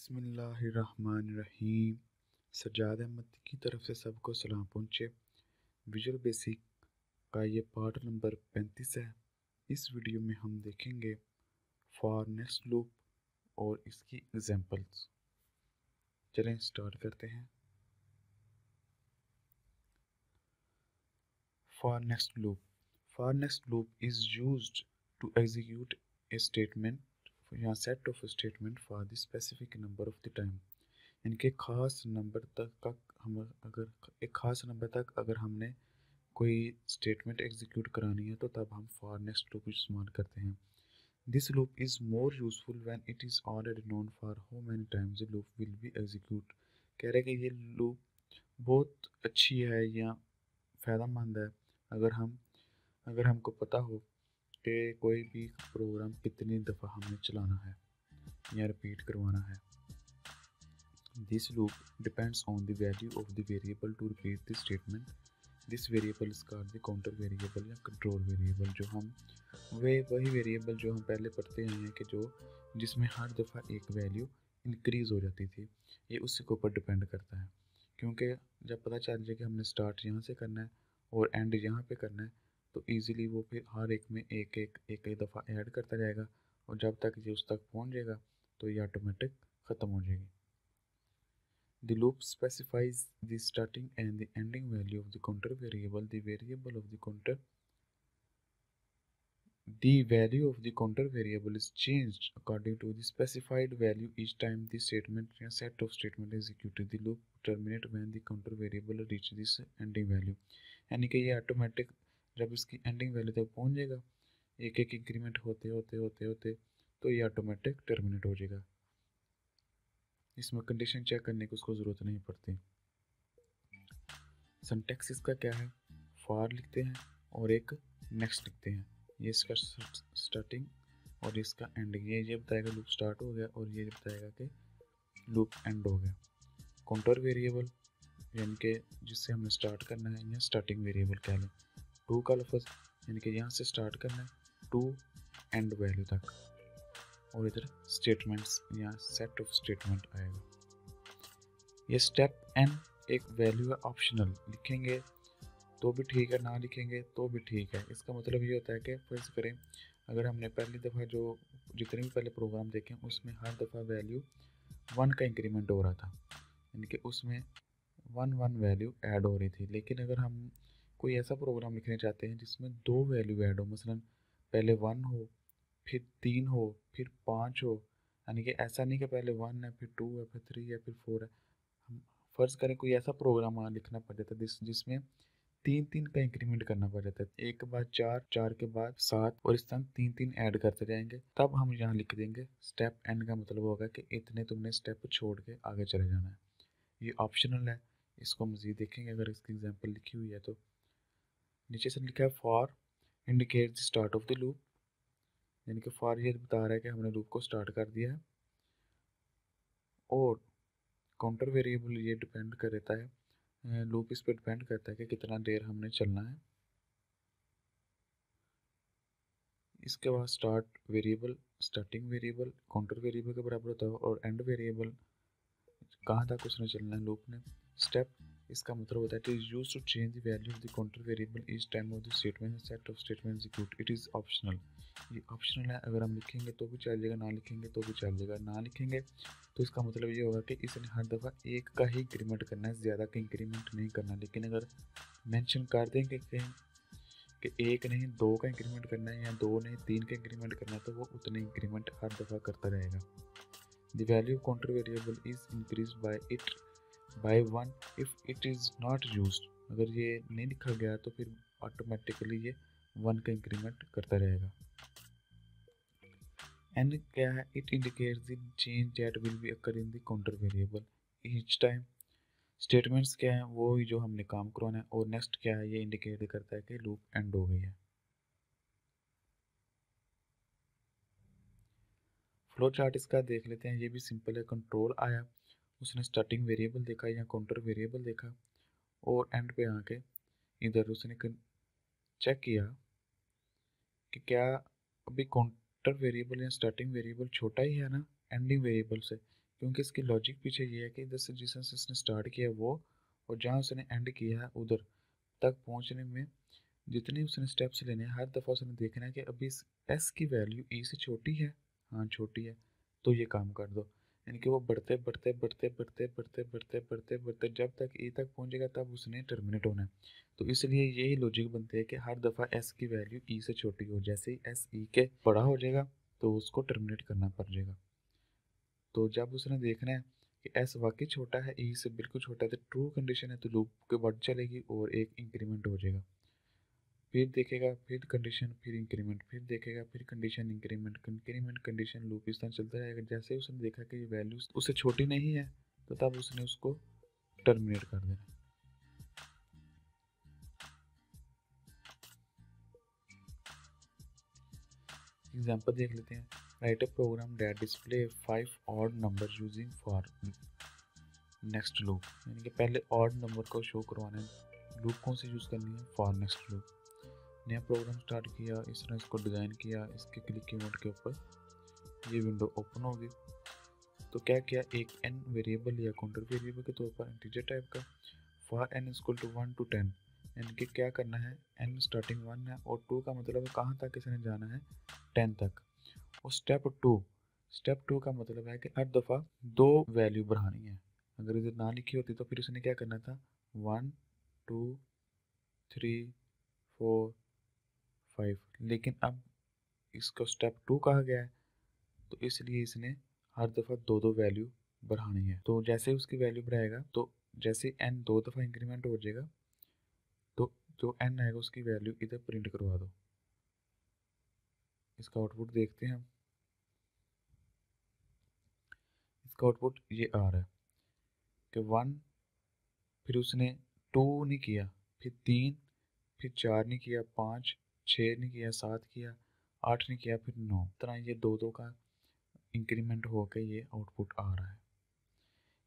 बिस्मिल्लाहिर्रहमानिर्रहीम। सज्जाद अहमद की तरफ से सबको सलाम पहुँचे। विजुअल बेसिक का ये पार्ट नंबर 35 है। इस वीडियो में हम देखेंगे फॉर नेक्स्ट लूप और इसकी एग्जांपल्स। चलें स्टार्ट करते हैं। For next loop. For next loop is used to execute a statement या set of statement for the specific number of the time. इनके ख़ास नंबर तक हम अगर एक ख़ास नंबर तक अगर हमने कोई स्टेटमेंट एग्जीक्यूट करानी है तो तब हम फॉर नेक्स्ट लूप इस्तेमाल करते हैं। This loop is more useful when it is already known for how many times the loop will be execute. कह रहे हैं कि ये लूप बहुत अच्छी है या फ़ायदेमंद है अगर हमको पता हो कि कोई भी प्रोग्राम कितनी दफ़ा हमने चलाना है या रिपीट करवाना है। This loop depends on the value of the variable to repeat the statement. This variable is called the counter variable या control variable। जो हम वही वेरिएबल जो हम पहले पढ़ते आए हैं कि जो जिसमें हर दफ़ा एक वैल्यू इंक्रीज़ हो जाती थी, ये उसी के ऊपर डिपेंड करता है। क्योंकि जब पता चल जाए कि हमने स्टार्ट यहाँ से करना है और एंड यहाँ पे करना है तो ईज़िली वो फिर हर एक में एक दफ़ा ऐड करता जाएगा और जब तक ये उस तक पहुँच जाएगा तो ये ऑटोमेटिक ख़त्म हो जाएगी। The loop specifies the starting and the ending value of the counter variable. The value of the counter variable is changed according to the specified value each time the statement या set of statement is executed. The loop terminate when the counter variable reach this ending value। यानी कि ये automatic जब इसकी ending value तक पहुंच जाएगा एक एक इंक्रीमेंट होते होते होते होते तो ये ऑटोमेटिक टर्मिनेट हो जाएगा। इसमें कंडीशन चेक करने की उसको ज़रूरत नहीं पड़ती। सिंटैक्स इसका क्या है, फॉर लिखते हैं और एक नेक्स्ट लिखते हैं। ये इसका स्टार्टिंग और इसका एंडिंग। ये बताएगा लूप स्टार्ट हो गया और ये बताएगा कि लूप एंड हो गया। काउंटर वेरिएबल यानी कि जिससे हमने स्टार्ट करना है या स्टार्टिंग वेरिएबल कह लें। टू का लफ्ज़ यानी कि यहाँ से स्टार्ट करना है टू एंड वैल्यू तक और इधर स्टेटमेंट्स या सेट ऑफ स्टेटमेंट आएगा। ये स्टेप एन एक वैल्यू है ऑप्शनल, लिखेंगे तो भी ठीक है, ना लिखेंगे तो भी ठीक है। इसका मतलब ये होता है कि फर्ज करें अगर हमने पहली दफ़ा जो जितने भी पहले प्रोग्राम देखे उसमें हर दफ़ा वैल्यू 1 का इंक्रीमेंट हो रहा था, यानी कि उसमें 1 वैल्यू ऐड हो रही थी। लेकिन अगर हम कोई ऐसा प्रोग्राम लिखना चाहते हैं जिसमें 2 वैल्यू ऐड हो, मसलन पहले 1 हो फिर 3 हो फिर 5 हो, यानी कि ऐसा नहीं कि पहले 1 है फिर 2 है फिर 3 है फिर 4 है। हम फ़र्ज़ करें कोई ऐसा प्रोग्राम लिखना पड़ जाता है जिसमें 3 का इंक्रीमेंट करना पड़ जाता है। एक के बाद 4, 4 के बाद 7 और इस तरह 3 ऐड करते जाएंगे। तब हम यहाँ लिख देंगे स्टेप एन का मतलब होगा कि इतने तुमने स्टेप छोड़ के आगे चले जाना है। ये ऑप्शनल है, इसको मज़ीद देखेंगे अगर इसकी एग्जांपल लिखी हुई है तो। नीचे से लिखा है for indicate the start of the loop, यानी कि फॉर ये बता रहा है कि हमने लूप को स्टार्ट कर दिया है। और काउंटर वेरिएबल ये डिपेंड कर देता है, लूप इस पर डिपेंड करता है कि कितना देर हमने चलना है। इसके बाद start variable starting variable counter variable के बराबर होता है और एंड वेरिएबल कहाँ तक उसने चलना है लूप ने। स्टेप इसका मतलब होता है it is used to change the value of the counter variable each time of the statement set of statement execute. It is optional. ये ऑप्शनल है, अगर हम लिखेंगे तो भी चल जाएगा, ना लिखेंगे तो भी चल जाएगा। ना लिखेंगे तो इसका मतलब ये होगा कि इसने हर दफ़ा एक का ही इंक्रीमेंट करना है, ज़्यादा का इंक्रीमेंट नहीं करना। लेकिन अगर मेंशन कर देंगे कहीं कि एक नहीं 2 का इंक्रीमेंट करना है या 2 नहीं 3 का इंक्रीमेंट करना है तो वो उतने इंक्रीमेंट हर दफ़ा करता रहेगा। The value counter variable is increase by 1 if it is not used. अगर ये नहीं लिखा गया तो फिर ऑटोमेटिकली ये 1 का इंक्रीमेंट करता रहेगा। एंड क्या है, it indicates the change that will be occur in the counter variable each time. Statements क्या है, वो ही जो हमने काम करवाना है। और नेक्स्ट क्या है, ये इंडिकेट करता है कि लूप एंड हो गई है। फ्लो चार्ट इसका देख लेते हैं, ये भी सिंपल है। कंट्रोल आया, उसने स्टार्टिंग वेरिएबल देखा या काउंटर वेरिएबल देखा और एंड पे आके इधर उसने चेक किया कि क्या अभी काउंटर वेरिएबल या स्टार्टिंग वेरिएबल छोटा ही है ना एंडिंग वेरिएबल से, क्योंकि इसकी लॉजिक पीछे ये है कि जैसे जिस इसने स्टार्ट किया वो और जहाँ उसने एंड किया है उधर तक पहुँचने में जितने उसने स्टेप्स लेने हैं हर दफ़ा उसने देखना है कि अभी इस एस की वैल्यू ई से छोटी है, हाँ छोटी है, तो ये काम कर दो। यानी कि वो बढ़ते बढ़ते बढ़ते बढ़ते बढ़ते बढ़ते बढ़ते बढ़ते जब तक ई तक पहुंचेगा तब उसने टर्मिनेट होना है। तो इसलिए यही लॉजिक बनते हैं कि हर दफ़ा एस की वैल्यू ई से छोटी हो, जैसे ही एस ई के बड़ा हो जाएगा तो उसको टर्मिनेट करना पड़ जाएगा। तो जब उसने देखना है कि एस वाकई छोटा है, ई से बिल्कुल छोटा है, तो ट्रू कंडीशन है, तो लूप के बढ़ चलेगी और एक इंक्रीमेंट हो जाएगा। फिर देखेगा, फिर कंडीशन, फिर इंक्रीमेंट, फिर देखेगा, फिर condition, increment, increment, condition, loop इस तरह चलता रहेगा। जैसे उसने देखा कि ये वैल्यू उससे छोटी नहीं है तो तब उसने उसको टर्मिनेट कर देना। एग्जांपल देख लेते हैं। Write a program that display 5 odd number using for next loop. यानी कि पहले ऑड नंबर को शो करवाना है। लूप कौन सी यूज़ करनी है? For next loop. नया प्रोग्राम स्टार्ट किया, इस तरह इसको डिज़ाइन किया, इसके क्लिक कीबोर्ड के ऊपर ये विंडो ओपन होगी। तो क्या किया, एक n वेरिएबल या काउंटर वेरिएबल के तौर पर इंटीजर टाइप का for n equal to 1 to 10, यानी कि क्या करना है, n स्टार्टिंग 1 है और 2 का मतलब कहाँ तक इसने जाना है, 10 तक। और स्टेप 2 का मतलब है कि हर दफ़ा 2 वैल्यू बढ़ानी है। अगर इधर ना लिखी होती तो फिर उसने क्या करना था, 1 2 3 4 5, लेकिन अब इसको स्टेप 2 कहा गया है तो इसलिए इसने हर दफ़ा 2 वैल्यू बढ़ानी है। तो जैसे उसकी वैल्यू बढ़ाएगा तो जैसे n 2 दफ़ा इंक्रीमेंट हो जाएगा तो जो n आएगा उसकी वैल्यू इधर प्रिंट करवा दो। इसका आउटपुट देखते हैं हम। इसका आउटपुट ये आ रहा है कि 1, फिर उसने 2 नहीं किया, फिर 3, फिर 4 नहीं किया, 5 6 नहीं किया, 7 किया, 8 नहीं किया, फिर 9। तरह ये 2 का इंक्रीमेंट होकर ये आउटपुट आ रहा है।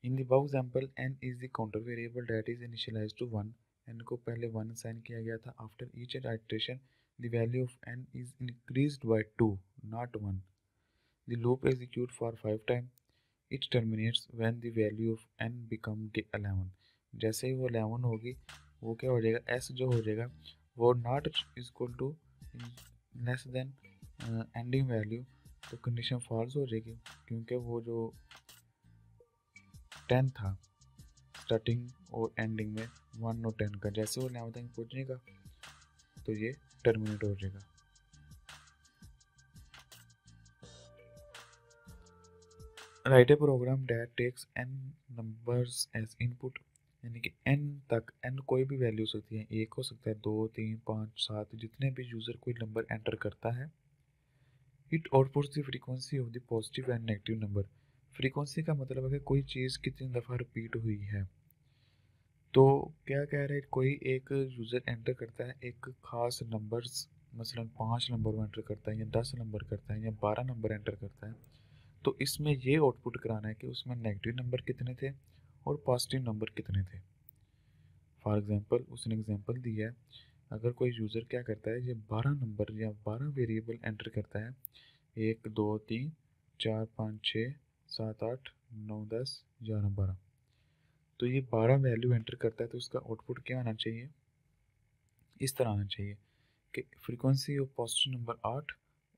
In the above example, n is the counter variable that is initialized to 1. n को पहले 1 असाइन किया गया था। After each iteration, the value of n is increased by 2, not 1. The loop executes for 5 times. It terminates when the value of n becomes 11. जैसे ही वो 11 होगी वो क्या हो जाएगा, s जो हो जाएगा वो not is equal to less than ending value, तो कंडीशन फॉल्स हो जाएगी क्योंकि वो जो 10 था स्टार्टिंग और एंडिंग में 1 और 10 का, जैसे वो 11 तक पहुंचेगा तो ये टर्मिनेट हो जाएगा। Write a program that takes n numbers as input, यानी कि n तक, n कोई भी वैल्यूज होती है, 1 हो सकता है, 2 3 5 7, जितने भी यूज़र कोई नंबर एंटर करता है। It outputs the frequency of the positive and negative number. Frequency का मतलब है कि कोई चीज़ कितनी दफ़ा रिपीट हुई है। तो क्या कह रहे हैं, कोई एक यूज़र एंटर करता है एक ख़ास नंबर्स, मसलन 5 नंबर वो एंटर करता है या 10 नंबर करता है या 12 नंबर एंटर करता है, तो इसमें ये आउटपुट कराना है कि उसमें नेगेटिव नंबर कितने थे और पॉजिटिव नंबर कितने थे। फॉर एग्जांपल उसने एग्जांपल दिया है, अगर कोई यूज़र क्या करता है, ये 12 नंबर या 12 वेरिएबल एंटर करता है, 1 2 3 4 5 6 7 8 9 10 11 12, तो ये 12 वैल्यू एंटर करता है तो उसका आउटपुट क्या आना चाहिए, इस तरह आना चाहिए कि फ्रीक्वेंसी ऑफ पॉजिटिव नंबर 8,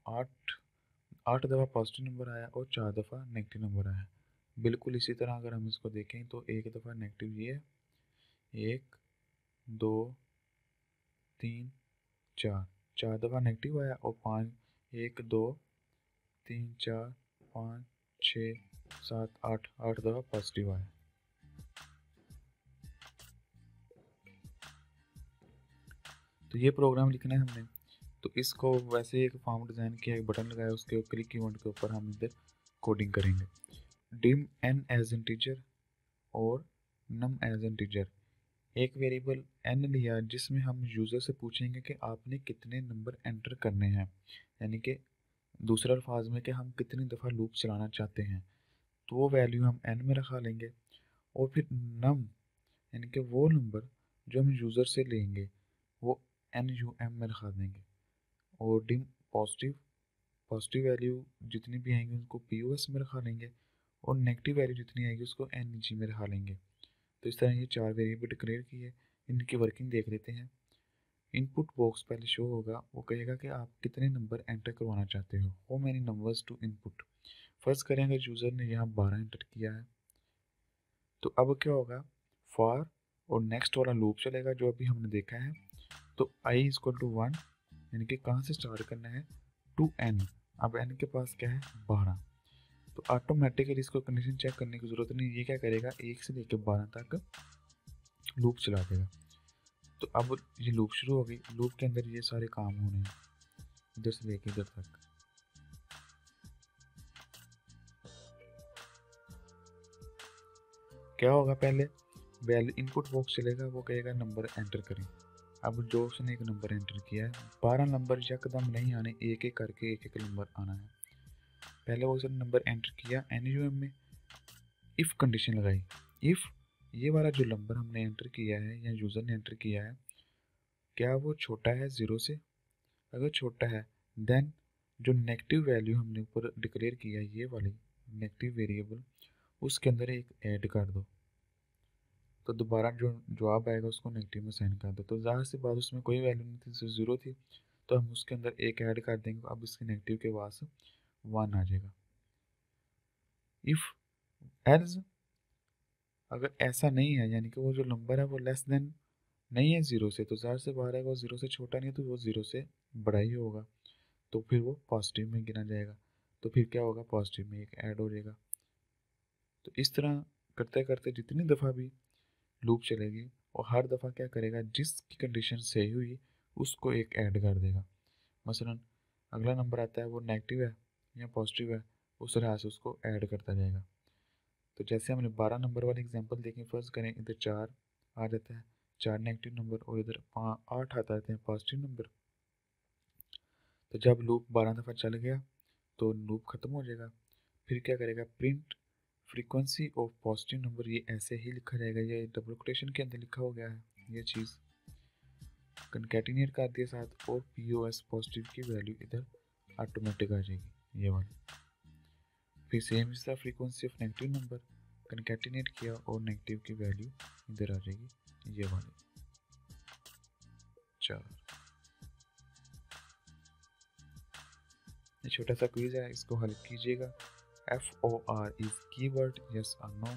8 8 दफ़ा पॉजिटिव नंबर आया और 4 दफ़ा नेगेटिव नंबर आया। बिल्कुल इसी तरह अगर हम इसको देखें तो एक दफ़ा नेगेटिव ये है, 1 2 3 4, 4 दफ़ा नेगेटिव आया और 5, 1 2 3 4 5 6 7 8, 8 दफ़ा पॉजिटिव आया। तो ये प्रोग्राम लिखना है हमने। तो इसको वैसे एक फॉर्म डिज़ाइन किया, एक बटन लगाया, उसके क्लिक कीवर्ड के ऊपर हम इधर कोडिंग करेंगे। डिम n एज इंटीजर और num एज इंटीजर। एक वेरिएबल n लिया जिसमें हम यूज़र से पूछेंगे कि आपने कितने नंबर एंटर करने हैं, यानी कि दूसरे अल्फाज में कि हम कितनी दफ़ा लूप चलाना चाहते हैं, तो वो वैल्यू हम n में रखा लेंगे। और फिर num यानी कि वो नंबर जो हम यूज़र से लेंगे वो num में रखा देंगे। और डिम पॉजिटिव वैल्यू जितनी भी आएंगी उनको pos में रखा लेंगे। और नेगेटिव वैल्यू जितनी आएगी उसको एन जी में रखा लेंगे। तो इस तरह ये 4 वेरिएबल डिक्लेयर किए। इनकी वर्किंग देख लेते हैं। इनपुट बॉक्स पहले शो होगा, वो कहेगा कि आप कितने नंबर एंटर करवाना चाहते हो, how many numbers to input. First करें अगर यूज़र ने यहाँ 12 एंटर किया है तो अब क्या होगा, फॉर और नेक्स्ट वाला लूप चलेगा जो अभी हमने देखा है। तो आई इज इक्वल टू 1, यानी कि कहाँ से स्टार्ट करना है, टू एन। अब एन के पास क्या है, 12। तो ऑटोमेटिकली इसको कंडीशन चेक करने की ज़रूरत नहीं, ये क्या करेगा 1 से लेकर 12 तक लूप चला देगा। तो अब ये लूप शुरू हो गई, लूप के अंदर ये सारे काम होने हैं इधर से लेके इधर तक। क्या होगा, पहले वैल्यू इनपुट बॉक्स चलेगा, वो कहेगा नंबर एंटर करें। अब जो उसने एक नंबर एंटर किया है, 12 नंबर यकदम नहीं आने, एक एक करके एक एक नंबर आना है। पहले वो उसने नंबर एंटर किया एनयूएम में, इफ़ कंडीशन लगाई, इफ़ ये वाला जो नंबर हमने एंटर किया है या यूज़र ने एंटर किया है क्या वो छोटा है 0 से। अगर छोटा है देन जो नेगेटिव वैल्यू हमने ऊपर डिक्लेयर किया ये वाली नेगेटिव वेरिएबल, उसके अंदर एक ऐड कर दो। तो दोबारा जो जवाब आएगा उसको नेगेटिव में साइन कर दो। तो ज़ाहिर सी बात उसमें कोई वैल्यू नहीं थी, सिर्फ 0 थी, तो हम उसके अंदर एक ऐड कर देंगे। अब इसके नेगेटिव के पास 1 आ जाएगा। इफ़ एल्स अगर ऐसा नहीं है, यानी कि वो जो नंबर है वो लेस देन नहीं है 0 से, तो ज़ाहिर से बाहर आएगा वो 0 से छोटा नहीं है, तो वो 0 से बड़ा ही होगा, तो फिर वो पॉजिटिव में गिना जाएगा। तो फिर क्या होगा, पॉजिटिव में एक ऐड हो जाएगा। तो इस तरह करते करते जितनी दफ़ा भी लूप चलेगी और हर दफ़ा क्या करेगा, जिसकी कंडीशन सही हुई उसको एक ऐड कर देगा। मसलन अगला नंबर आता है वो नेगेटिव है या पॉजिटिव है, उस तरह से उसको ऐड करता जाएगा। तो जैसे हमने 12 नंबर वाली एग्जांपल देखी, फर्स्ट करें इधर 4 आ जाता है, 4 नेगेटिव नंबर, और इधर 8 आ जाते हैं पॉजिटिव नंबर। तो जब लूप 12 दफ़ा चल गया तो लूप ख़त्म हो जाएगा। फिर क्या करेगा, print frequency of positive number, ये ऐसे ही लिखा जाएगा, ये डबल कोटेशन के अंदर लिखा हो गया है ये चीज़, कनकैटिनेट कर दिया साथ, और पीओएस पॉजिटिव की वैल्यू इधर ऑटोमेटिक आ जाएगी ये वाली। फिर सेम इस तरह फ्रीक्वेंसी ऑफ नेगेटिव नंबर कनकैटिनेट किया और नेगेटिव की वैल्यू इधर आ जाएगी ये वाली 4। ये छोटा सा क्विज है, इसको हल कीजिएगा। FOR is keyword yes or no.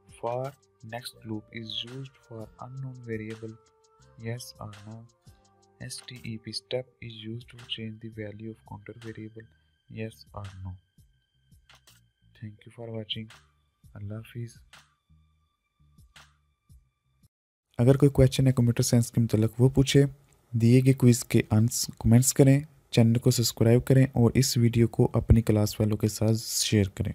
For next loop is used for unknown variable yes or no. STEP step is used to change the value of counter variable yes or no. Thank you for watching. Allah Hafiz. अगर कोई question है computer science के मतलब वो पूछे, दिए गए quiz के आंसर कमेंट्स करें, चैनल को सब्सक्राइब करें और इस वीडियो को अपनी क्लास वालों के साथ शेयर करें।